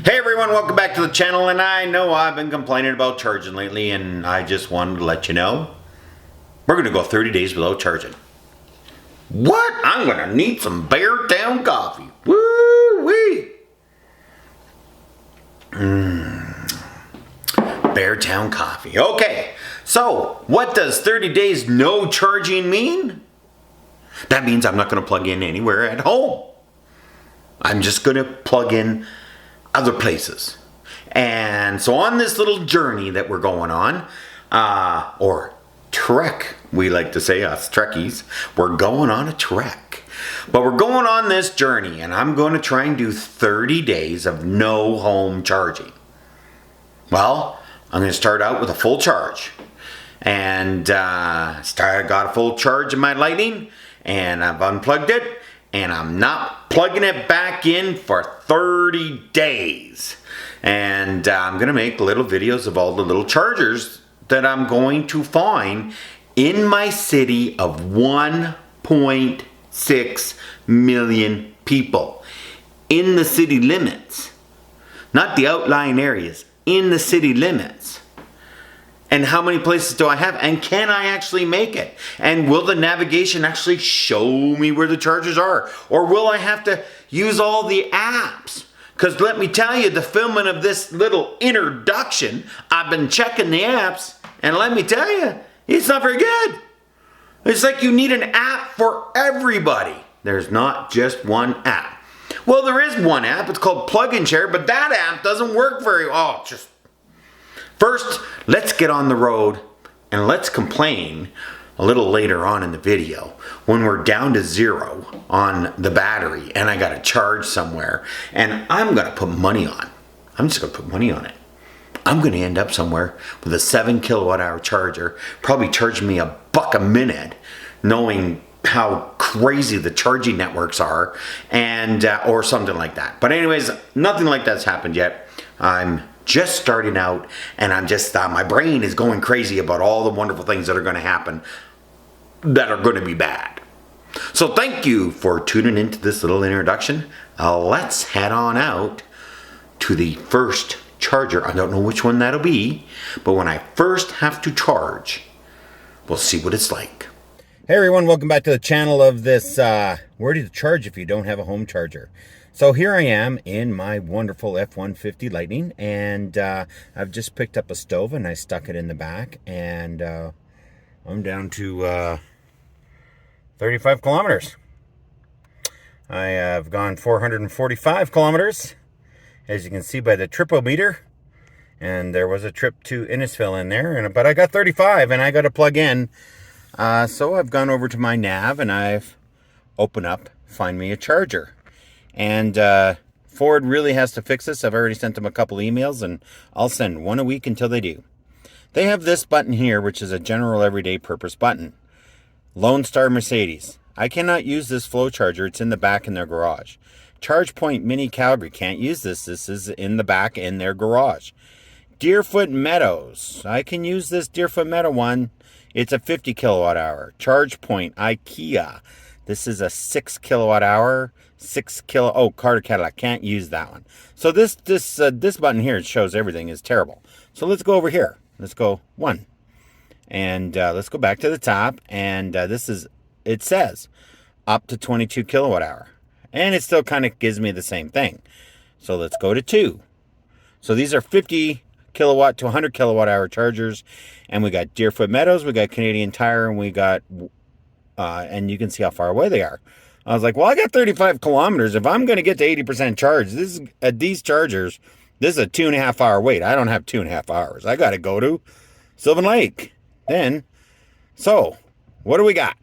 Hey everyone, welcome back to the channel, and I know I've been complaining about charging lately, and I just wanted to let you know we're going to go 30 days without charging. What? I'm going to need some Beartown coffee. Woo-wee! Beartown coffee. Okay, so what does 30 days no charging mean? That means I'm not going to plug in anywhere at home. I'm just going to plug in other places. And so on this little journey that we're going on, or trek, we like to say, us Trekkies, we're going on a trek. But we're going on this journey, and I'm going to try and do 30 days of no home charging. Well, I'm going to start out with a full charge. And I got a full charge of my Lightning, and I've unplugged it, and I'm not plugging it back in for 30 days. And I'm going to make little videos of all the little chargers that I'm going to find in my city of 1.6 million people. In the city limits. Not the outlying areas. In the city limits. And how many places do I have? And can I actually make it? And will the navigation actually show me where the chargers are? Or will I have to use all the apps? Because let me tell you, the filming of this little introduction, I've been checking the apps, and let me tell you, it's not very good. It's like you need an app for everybody. There's not just one app. Well, there is one app. It's called Plug and Share, but that app doesn't work very well. First, let's get on the road and let's complain a little later on in the video when we're down to zero on the battery and I got to charge somewhere and I'm going to put money on. I'm just going to put money on it. I'm going to end up somewhere with a 7 kilowatt hour charger, probably charging me $1 a minute, knowing how crazy the charging networks are, and or something like that. But anyways, nothing like that's happened yet. I'm just starting out, and I'm just, my brain is going crazy about all the wonderful things that are going to happen that are going to be bad. So thank you for tuning into this little introduction. Let's head on out to the first charger. I don't know which one that'll be, but when I first have to charge, we'll see what it's like. Hey everyone, welcome back to the channel of this, where do you charge if you don't have a home charger? So here I am in my wonderful F-150 Lightning, and I've just picked up a stove and I stuck it in the back, and I'm down to 35 kilometers. I have gone 445 kilometers, as you can see by the tripometer, and there was a trip to Innisfil in there, but I got 35 and I got to plug in. So I've gone over to my nav and I've opened up, find me a charger. And Ford really has to fix this. I've already sent them a couple emails, and I'll send one a week until they do. They have this button here, which is a general everyday purpose button. Lone Star Mercedes. I cannot use this flow charger. It's in the back in their garage. ChargePoint Mini Calgary. Can't use this. This is in the back in their garage. Deerfoot Meadows. I can use this Deerfoot Meadow one. It's a 50 kilowatt hour. ChargePoint IKEA. This is a 6 kilowatt hour. Carter Cadillac. Can't use that one. So this button here, it shows everything, is terrible. So let's go over here. Let's go one. And let's go back to the top. And it says up to 22 kilowatt hour. And it still kind of gives me the same thing. So let's go to 2. So these are 50 kilowatt to 100 kilowatt hour chargers. And we got Deerfoot Meadows, we got Canadian Tire, and we got, and you can see how far away they are. I was like, well, I got 35 kilometers. If I'm going to get to 80% charge, this is at these chargers, this is a 2.5 hour wait. I don't have 2.5 hours. I got to go to Sylvan Lake. Then, so what do we got?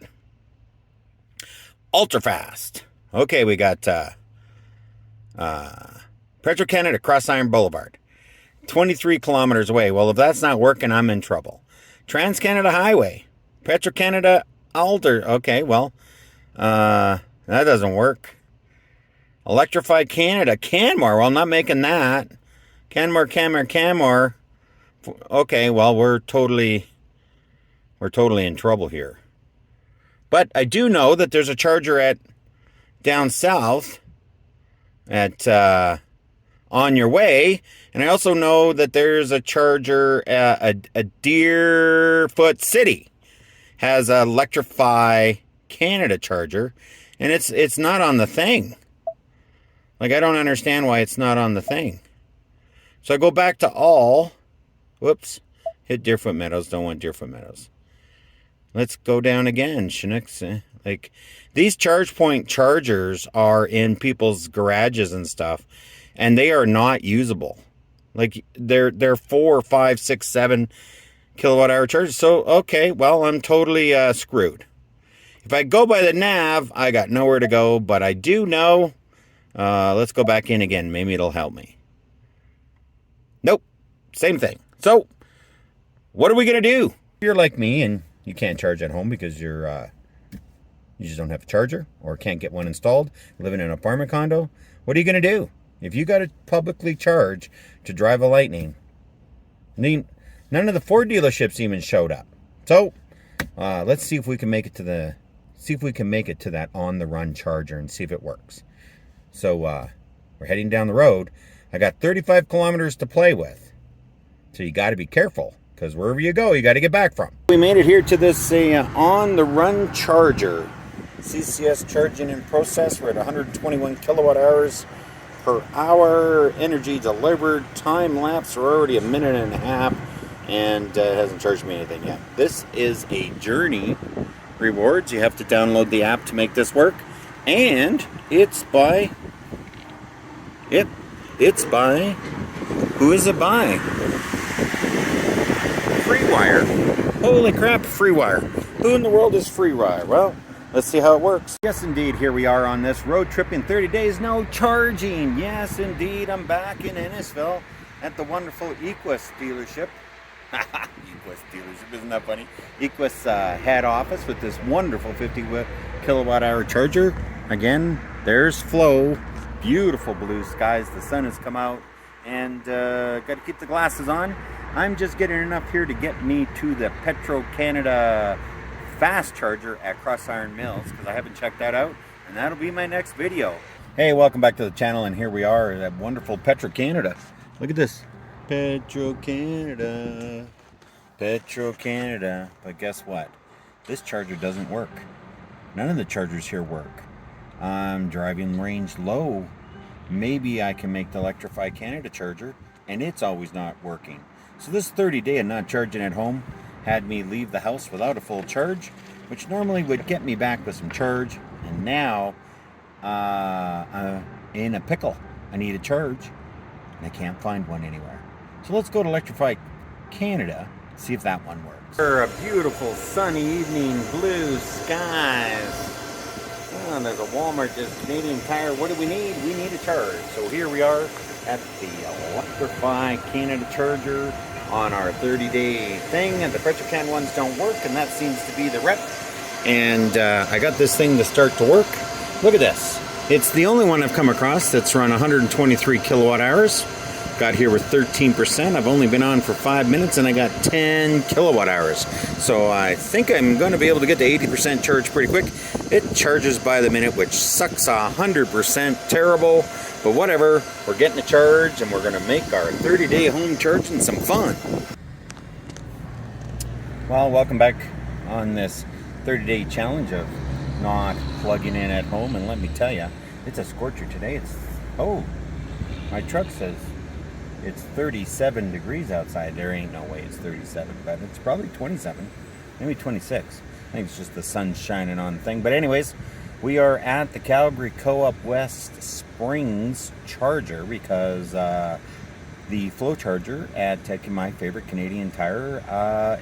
Ultra fast. Okay, we got Petro-Canada Cross Iron Boulevard. 23 kilometers away. Well, if that's not working, I'm in trouble. Trans-Canada Highway. Petro-Canada Alder. Okay, well, that doesn't work. Electrify Canada. Canmore. Well, I'm not making that. Canmore. Okay, well, we're totally in trouble here. But I do know that there's a charger at down south at on your way. And I also know that there's a charger, a Deerfoot City has a Electrify Canada charger, and it's not on the thing. Like, I don't understand why it's not on the thing. So I go back to all. Whoops. Hit Deerfoot Meadows. Don't want Deerfoot Meadows. Let's go down again, Chinooks. Like, these ChargePoint chargers are in people's garages and stuff, and they are not usable. Like, they're 4, 5, 6, 7 kilowatt hour chargers. So, okay, well, I'm totally screwed. If I go by the nav, I got nowhere to go, but I do know. Let's go back in again. Maybe it'll help me. Nope. Same thing. So, what are we going to do? If you're like me and you can't charge at home because you just don't have a charger or can't get one installed, living in an apartment condo, what are you going to do? If you got to publicly charge to drive a Lightning, none of the Ford dealerships even showed up. So, let's see if we can make it to that on the run charger and see if it works. So, we're heading down the road. I got 35 kilometers to play with. So you got to be careful, because wherever you go, you got to get back from. We made it here to this on the run charger. CCS charging in process. We're at 121 kilowatt hours per hour. Energy delivered. Time lapse. We're already a minute and a half, and it hasn't charged me anything yet. This is a Journey rewards. You have to download the app to make this work, and it's by who is it by? FreeWire. Holy crap, FreeWire. Who in the world is FreeWire? Well, let's see how it works. Yes, indeed, here we are on this road trip in 30 days, no charging. Yes, indeed, I'm back in Innisfil at the wonderful Equus dealership. Equus dealership, isn't that funny? Equus head office with this wonderful 50 kilowatt hour charger. Again, there's Flo. Beautiful blue skies. The sun has come out, and got to keep the glasses on. I'm just getting enough here to get me to the Petro-Canada fast charger at Cross Iron Mills, because I haven't checked that out, and that'll be my next video. Hey, welcome back to the channel, and here we are at that wonderful Petro-Canada. Look at this. Petro-Canada. Petro-Canada. But guess what? This charger doesn't work. None of the chargers here work. I'm driving range low. Maybe I can make the Electrify Canada charger, and it's always not working. So this 30-day of not charging at home had me leave the house without a full charge, which normally would get me back with some charge. And now, in a pickle. I need a charge, and I can't find one anywhere. So let's go to Electrify Canada, see if that one works. For a beautiful sunny evening, blue skies. Oh, there's a Walmart, there's Canadian Tire. What do we need? We need a charge. So here we are at the Electrify Canada charger on our 30-day thing, and the Petro-Can ones don't work, and that seems to be the rep. And I got this thing to start to work. Look at this. It's the only one I've come across that's run 123 kilowatt hours. Got here with 13%. I've only been on for 5 minutes, and I got 10 kilowatt hours. So I think I'm going to be able to get to 80% charge pretty quick. It charges by the minute, which sucks 100%. Terrible, but whatever. We're getting a charge, and we're going to make our 30-day home charging some fun. Well, welcome back on this 30-day challenge of not plugging in at home. And let me tell you, it's a scorcher today. My truck says it's 37 degrees outside. There ain't no way it's 37, but it's probably 27, maybe 26. I think it's just the sun shining on the thing. But anyways, we are at the Calgary Co-op West Springs charger because the Flow charger at my favorite Canadian Tire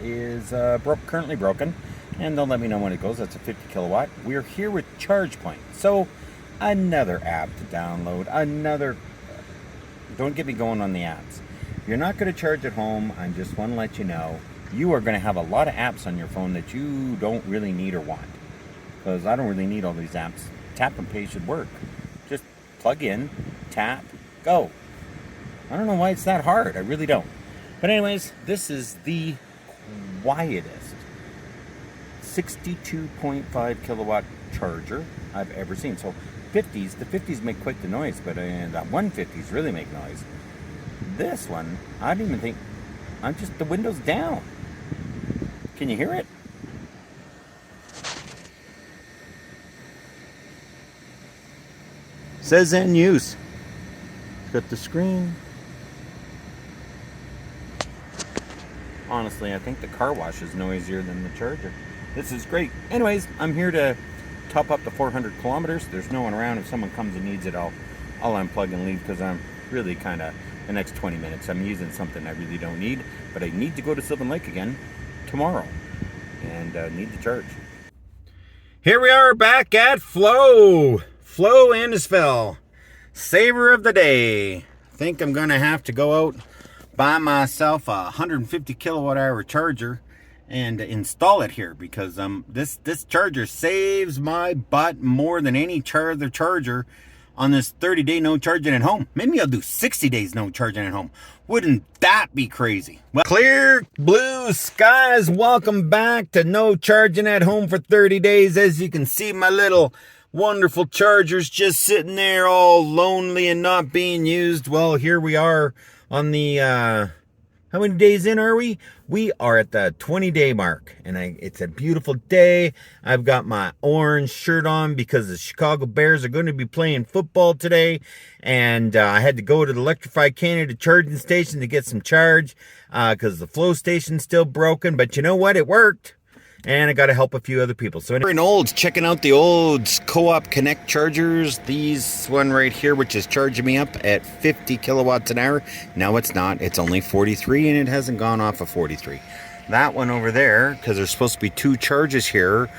is currently broken. And they'll let me know when it goes. That's a 50 kilowatt. We're here with ChargePoint. So another app to download. Don't get me going on the apps. If you're not going to charge at home, I just want to let you know, you are going to have a lot of apps on your phone that you don't really need or want. Because I don't really need all these apps. Tap and pay should work. Just plug in, tap, go. I don't know why it's that hard. I really don't. But anyways, this is the quietest 62.5 kilowatt charger I've ever seen. So 50s, the 50s make quite the noise, but the 150s really make noise. This one, I don't even think, the window's down. Can you hear it? Says in use. Got the screen. Honestly, I think the car wash is noisier than the charger. This is great. Anyways, I'm here to top up to 400 kilometers. There's no one around. If someone comes and needs it, I'll unplug and leave, because I'm really kind of, the next 20 minutes, I'm using something I really don't need, but I need to go to Sylvan Lake again tomorrow and need to charge. Here we are back at Flow Innisfil, saver of the day. I think I'm gonna have to go out, buy myself a 150 kilowatt hour charger and install it here, because this charger saves my butt more than any other charger on this 30-day no charging at home. Maybe I'll do 60 days no charging at home. Wouldn't that be crazy? Well, clear blue skies, welcome back to no charging at home for 30 days. As you can see, my little wonderful charger's just sitting there all lonely and not being used. Well, here we are on the, how many days in are we? We are at the 20-day mark, and it's a beautiful day. I've got my orange shirt on because the Chicago Bears are going to be playing football today, and I had to go to the Electrify Canada charging station to get some charge because the Flow station's still broken, but you know what? It worked. And I got to help a few other people. So we're in Olds, checking out the Olds Co-op Connect chargers. These one right here, which is charging me up at 50 kilowatts an hour. No, it's not. It's only 43, and it hasn't gone off of 43. That one over there, because there's supposed to be 2 charges here,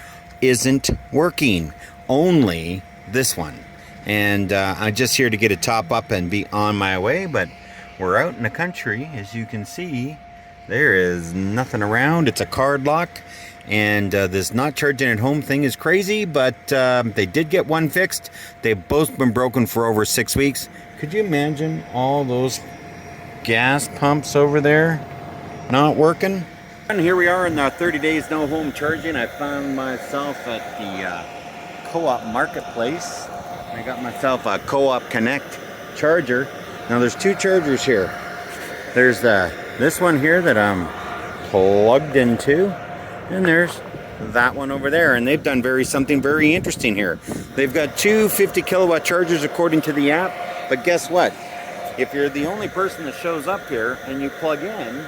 isn't working. Only this one. And I'm just here to get a top up and be on my way. But we're out in the country, as you can see. There is nothing around. It's a card lock. And this not charging at home thing is crazy, but they did get one fixed. They've both been broken for over 6 weeks. Could you imagine all those gas pumps over there not working? And here we are in the 30 days no home charging. I found myself at the Co-op Marketplace. I got myself a Co-op Connect charger. Now there's 2 chargers here. There's this one here that I'm plugged into. And there's that one over there, and they've done something very interesting here. They've got 2 50 kilowatt chargers according to the app, but guess what? If you're the only person that shows up here and you plug in,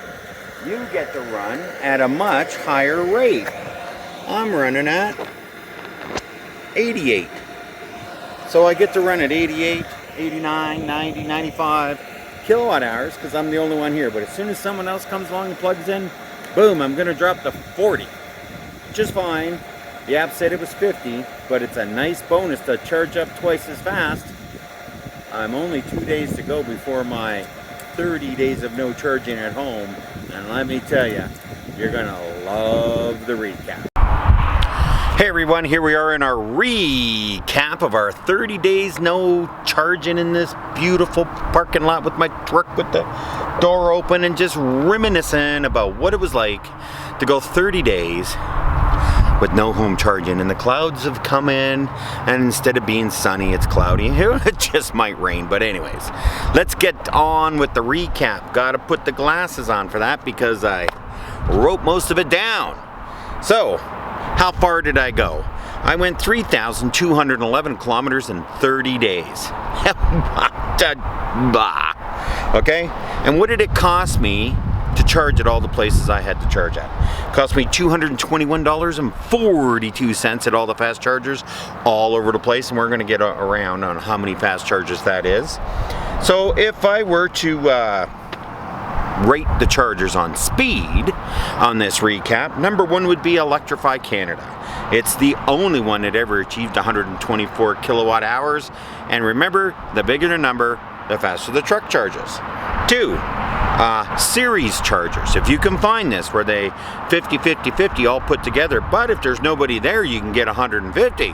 you get to run at a much higher rate. I'm running at 88. So I get to run at 88, 89, 90, 95 kilowatt hours because I'm the only one here. But as soon as someone else comes along and plugs in, boom, I'm going to drop to 40, which is fine. The app said it was 50, but it's a nice bonus to charge up twice as fast. I'm only 2 days to go before my 30 days of no charging at home, and let me tell you, you're going to love the recap. Hey everyone, here we are in our recap of our 30 days no charging in this beautiful parking lot with my truck with the door open, and just reminiscing about what it was like to go 30 days with no home charging. And the clouds have come in, and instead of being sunny, it's cloudy. It just might rain, but anyways, let's get on with the recap. Gotta put the glasses on for that because I wrote most of it down. So, how far did I go? I went 3,211 kilometers in 30 days. Okay? And what did it cost me to charge at all the places I had to charge at? It cost me $221.42 at all the fast chargers all over the place, and we're going to get around on how many fast chargers that is. So if I were to rate the chargers on speed on this recap, number 1 would be Electrify Canada. It's the only one that ever achieved 124 kilowatt hours, and remember, the bigger the number, the faster the truck charges. 2, series chargers. If you can find this where they 50 50 50 all put together, but if there's nobody there, you can get 150.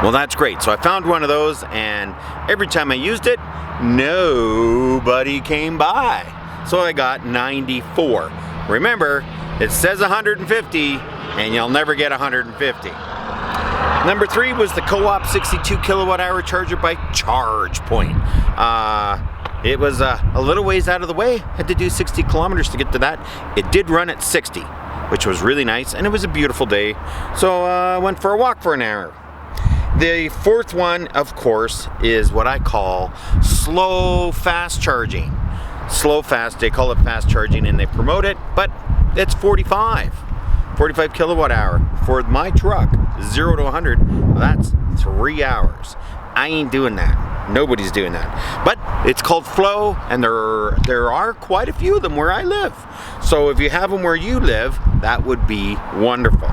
Well, that's great. So I found one of those, and every time I used it, nobody came by. So I got 94. Remember, it says 150, and you'll never get 150. Number 3 was the Co-op 62 kilowatt hour charger by ChargePoint. It was a little ways out of the way. Had to do 60 kilometers to get to that. It did run at 60, which was really nice, and it was a beautiful day. So I went for a walk for an hour. The 4th one, of course, is what I call slow fast charging. Slow fast, they call it fast charging and they promote it, but it's 45 kilowatt hour. For my truck, 0 to 100, that's 3 hours. I ain't doing that. Nobody's doing that. But it's called Flow, and there are quite a few of them where I live. So if you have them where you live, that would be wonderful.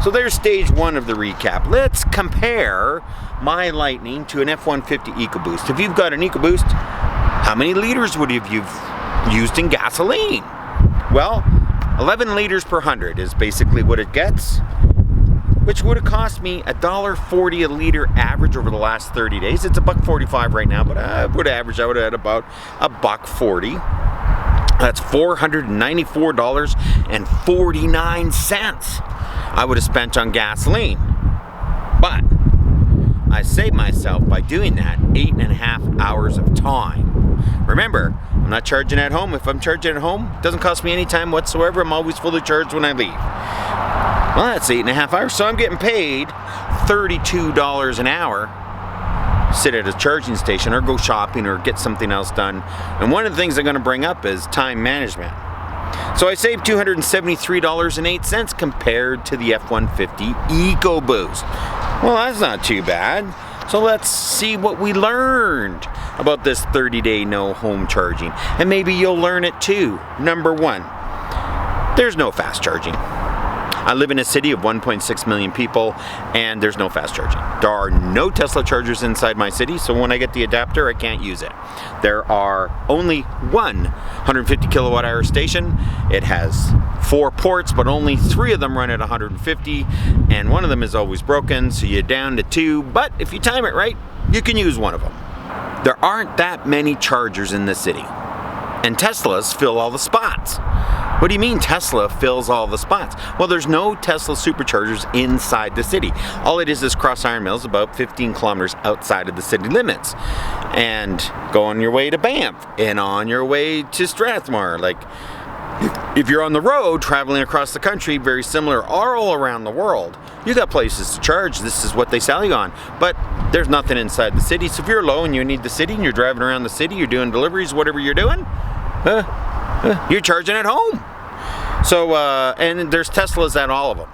So there's stage 1 of the recap. Let's compare my Lightning to an F-150 EcoBoost. If you've got an EcoBoost, how many liters would you've used in gasoline? Well, 11 liters per 100 is basically what it gets, which would have cost me $1.40 a liter average over the last 30 days. It's $1.45 right now, but I would average out at about $1.40. That's $494.49 I would have spent on gasoline. But I saved myself by doing that 8.5 hours of time. Remember, I'm not charging at home. If I'm charging at home, it doesn't cost me any time whatsoever. I'm always fully charged when I leave. Well, that's 8.5 hours, so I'm getting paid $32 an hour. Sit at a charging station or go shopping or get something else done. And one of the things I'm going to bring up is time management. So I saved $273.08 compared to the F-150 EcoBoost. Well, that's not too bad. So let's see what we learned about this 30-day no home charging. And maybe you'll learn it too. Number 1, there's no fast charging. I live in a city of 1.6 million people, and there's no fast charging. There are no Tesla chargers inside my city, so when I get the adapter, I can't use it. There are only one 150 kilowatt hour station. It has 4 ports, but only 3 of them run at 150, and one of them is always broken, so you're down to 2, but if you time it right, you can use one of them. There aren't that many chargers in the city, and Teslas fill all the spots. What do you mean Tesla fills all the spots? Well, there's no Tesla superchargers inside the city. All it is Cross Iron Mills, about 15 kilometers outside of the city limits. And go on your way to Banff and on your way to Strathmore. Like, if you're on the road traveling across the country, very similar all around the world, you got places to charge. This is what they sell you on. But there's nothing inside the city. So if you're low and you need the city and you're driving around the city, you're doing deliveries, whatever you're doing, you're charging at home. So, and there's Teslas at all of them.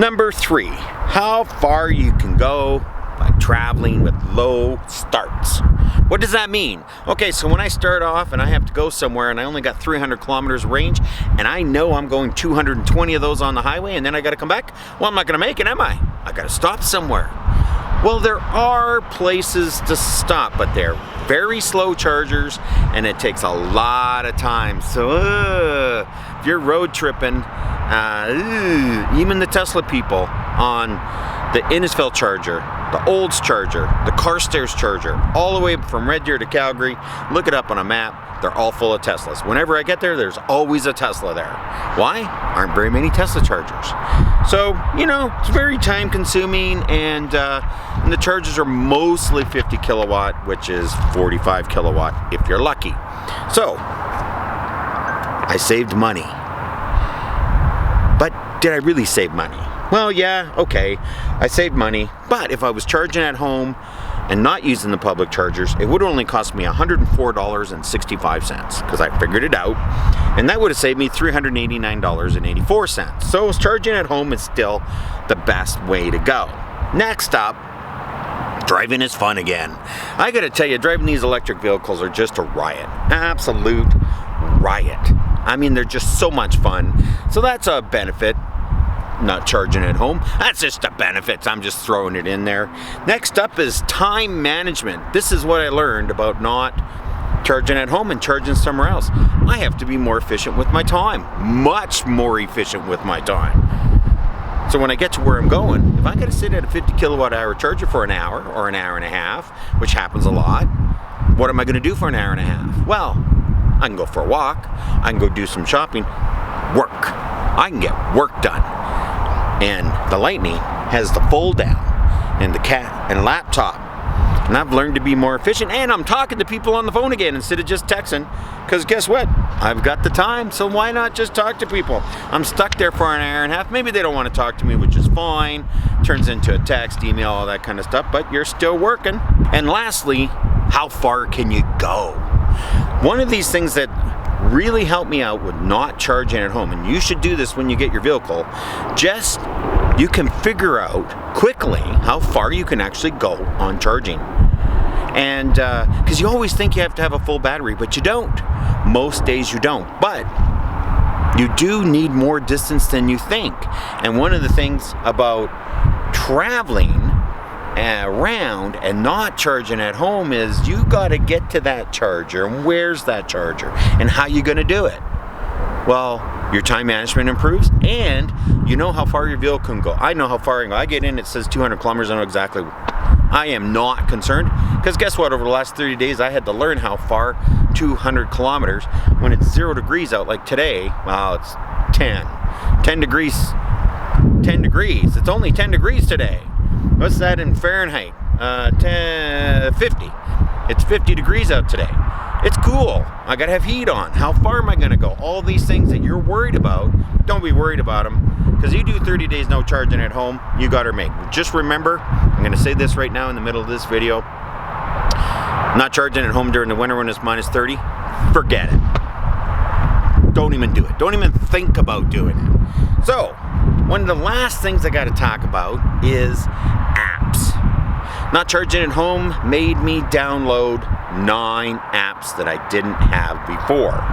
Number 3, how far you can go by traveling with low starts. What does that mean? Okay, so when I start off and I have to go somewhere and I only got 300 kilometers range and I know I'm going 220 of those on the highway and then I got to come back, well, I'm not going to make it, am I? I got to stop somewhere. Well, there are places to stop, but they're very slow chargers and it takes a lot of time. So if you're road tripping, even the Tesla people on the Innisfil charger, the Olds charger, the Carstairs charger, all the way from Red Deer to Calgary, look it up on a map. They're all full of Teslas. Whenever I get there, there's always a Tesla there. Why? Aren't very many Tesla chargers. So, it's very time consuming, and the chargers are mostly 50 kilowatt, which is 45 kilowatt if you're lucky. So, I saved money. But did I really save money? Well, yeah, okay, I saved money, but if I was charging at home and not using the public chargers, it would only cost me $104.65 because I figured it out, and that would have saved me $389.84. So charging at home is still the best way to go. Next up, driving is fun again. I gotta tell you, driving these electric vehicles are just a riot. Absolute riot. I mean, they're just so much fun. So that's a benefit. Not charging at home. That's just the benefits. I'm just throwing it in there. Next up is time management. This is what I learned about not charging at home and charging somewhere else. I have to be more efficient with my time. Much more efficient with my time. So when I get to where I'm going, if I got to sit at a 50 kilowatt hour charger for an hour or an hour and a half, which happens a lot, what am I going to do for an hour and a half? Well, I can go for a walk. I can go do some shopping. Work. I can get work done. And the Lightning has the fold down and the cat and laptop. And I've learned to be more efficient, and I'm talking to people on the phone again instead of just texting, because guess what? I've got the time, so why not just talk to people? I'm stuck there for an hour and a half. Maybe they don't want to talk to me, which is fine. Turns into a text, email, all that kind of stuff, but you're still working. And lastly, how far can you go? One of these things that really helped me out with not charging at home, and you should do this when you get your vehicle, just you can figure out quickly how far you can actually go on charging. And because you always think you have to have a full battery, but you don't. Most days you don't, but you do need more distance than you think. And one of the things about traveling around and not charging at home is you got to get to that charger, and where's that charger, and how you going to do it? Well, your time management improves, and you know how far your vehicle can go. I know how far I can go. I get in, it says 200 kilometers, I know exactly. I am not concerned, because guess what? Over the last 30 days, I had to learn how far 200 kilometers when it's 0 degrees out, like today. Well, it's 10 degrees. 10 degrees. It's only 10 degrees today. What's that in Fahrenheit? 50. It's 50 degrees out today. It's cool. I gotta have heat on. How far am I gonna go? All these things that you're worried about, don't be worried about them, because you do 30 days no charging at home, you gotta make. Just remember, I'm gonna say this right now in the middle of this video, not charging at home during the winter when it's minus 30, forget it. Don't even do it. Don't even think about doing it. So, one of the last things I gotta talk about is apps. Not charging at home made me download 9 apps that I didn't have before.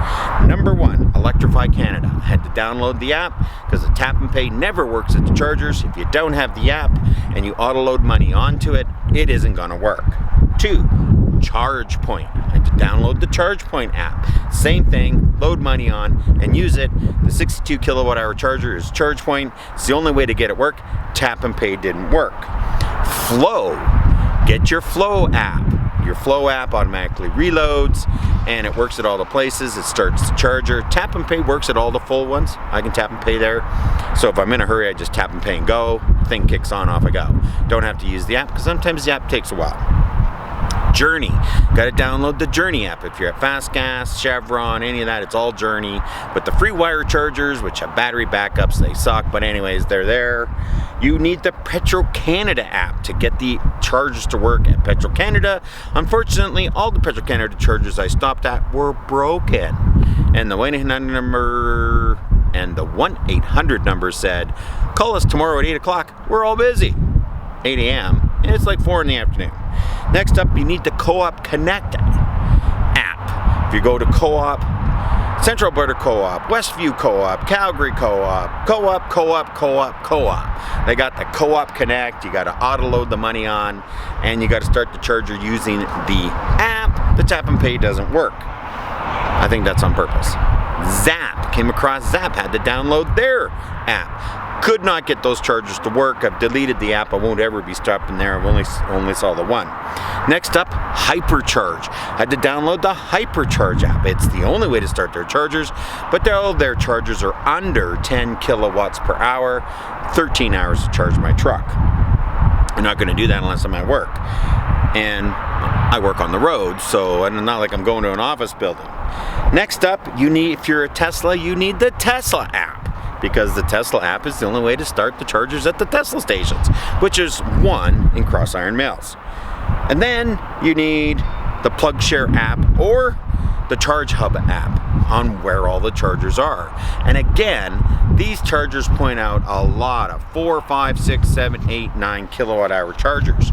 Number 1, Electrify Canada. I had to download the app because the tap and pay never works at the chargers. If you don't have the app and you auto-load money onto it, it isn't going to work. 2, ChargePoint. I had to download the ChargePoint app. Same thing, load money on and use it. The 62 kilowatt hour charger is ChargePoint. It's the only way to get it work. Tap and pay didn't work. Flow. Get your Flow app. Your Flow app automatically reloads and it works at all the places. It starts the charger. Tap and pay works at all the full ones. I can tap and pay there. So if I'm in a hurry, I just tap and pay and go. Thing kicks on, off I go. Don't have to use the app because sometimes the app takes a while. Journey. Got to download the Journey app. If you're at Fast Gas, Chevron, any of that, it's all Journey. But the free wire chargers, which have battery backups, they suck. But anyways, they're there. You need the Petro-Canada app to get the chargers to work at Petro-Canada. Unfortunately, all the Petro-Canada chargers I stopped at were broken. And the 1-800 number and the 1-800 number said, call us tomorrow at 8 o'clock. We're all busy. 8 a.m. and it's like 4 in the afternoon. Next up, you need the Co-op Connect app. If you go to Co-op, Central Alberta Co-op, Westview Co-op, Calgary Co-op, Co-op, they got the Co-op Connect. You got to auto-load the money on, and you got to start the charger using the app. The tap and pay doesn't work. I think that's on purpose. Zap, came across Zap, had to download their app. Could not get those chargers to work. I've deleted the app. I won't ever be stopping there. I've only saw the one. Next up, Hypercharge. Had to download the Hypercharge app. It's the only way to start their chargers, but all their chargers are under 10 kilowatts per hour, 13 hours to charge my truck. I'm not going to do that unless I'm at work. And I work on the road, so it's not like I'm going to an office building. Next up, if you're a Tesla, you need the Tesla app, because the Tesla app is the only way to start the chargers at the Tesla stations, which is one in Cross Iron Mills. And then you need the PlugShare app or the Charge Hub app on where all the chargers are. And again, these chargers point out a lot of 4, 5, 6, 7, 8, 9 kilowatt hour chargers.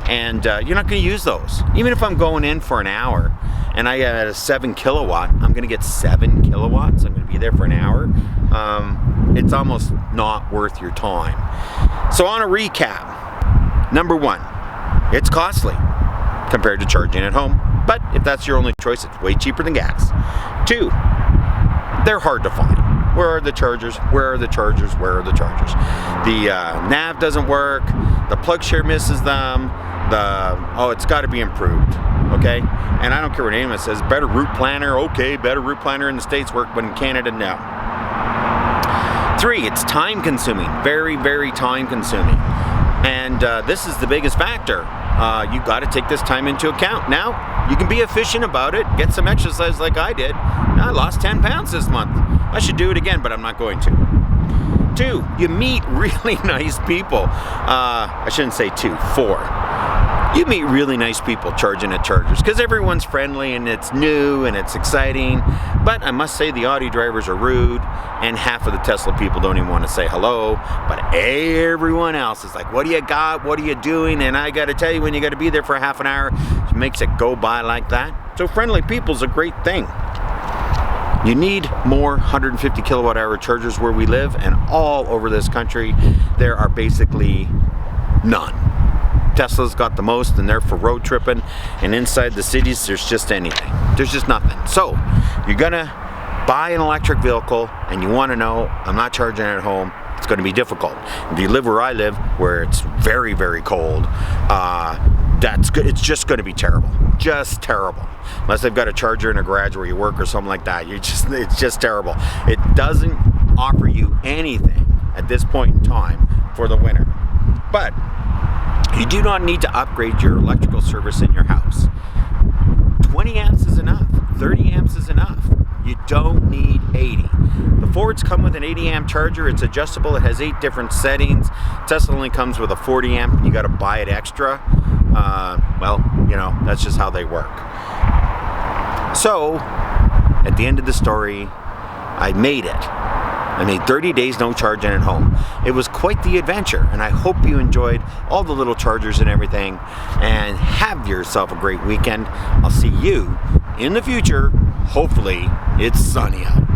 And you're not going to use those. Even if I'm going in for an hour and I got a 7 kilowatt, I'm going to get 7 kilowatts. I'm going to be there for an hour. It's almost not worth your time. So on a recap, number 1, it's costly compared to charging at home. But if that's your only choice, it's way cheaper than gas. 2, they're hard to find. Where are the chargers? Where are the chargers? Where are the chargers? The nav doesn't work. The PlugShare misses them. It's got to be improved. Okay? And I don't care what anyone says. Better route planner. Okay, better route planner in the States work, but in Canada, no. 3, it's time consuming. Very, very time consuming. And this is the biggest factor. You got to take this time into account. Now, you can be efficient about it, get some exercise like I did. I lost 10 pounds this month. I should do it again, but I'm not going to. 2, you meet really nice people. I shouldn't say 2, 4. You meet really nice people charging at chargers because everyone's friendly and it's new and it's exciting. But I must say the Audi drivers are rude, and half of the Tesla people don't even want to say hello. But everyone else is like, what do you got? What are you doing? And I got to tell you, when you got to be there for half an hour, it makes it go by like that. So friendly people's a great thing. You need more 150 kilowatt hour chargers where we live, and all over this country there are basically none. Tesla's got the most, and they're for road tripping, and inside the cities there's just anything. There's just nothing. So you're gonna buy an electric vehicle and you want to know, I'm not charging at home. It's going to be difficult. If you live where I live, where it's very, very cold, that's good. It's just going to be terrible. Just terrible. Unless they've got a charger in a garage where you work or something like that. It's just terrible. It doesn't offer you anything at this point in time for the winter. But you do not need to upgrade your electrical service in your house. 20 amps is enough. 30 amps is enough. You don't need 80. The Fords come with an 80 amp charger. It's adjustable. It has 8 different settings. Tesla only comes with a 40 amp, and you got to buy it extra. Well, you know, that's just how they work. So, at the end of the story, I made it. I made 30 days no charging at home. It was quite the adventure, and I hope you enjoyed all the little chargers and everything, and have yourself a great weekend. I'll see you in the future. Hopefully, it's sunny out.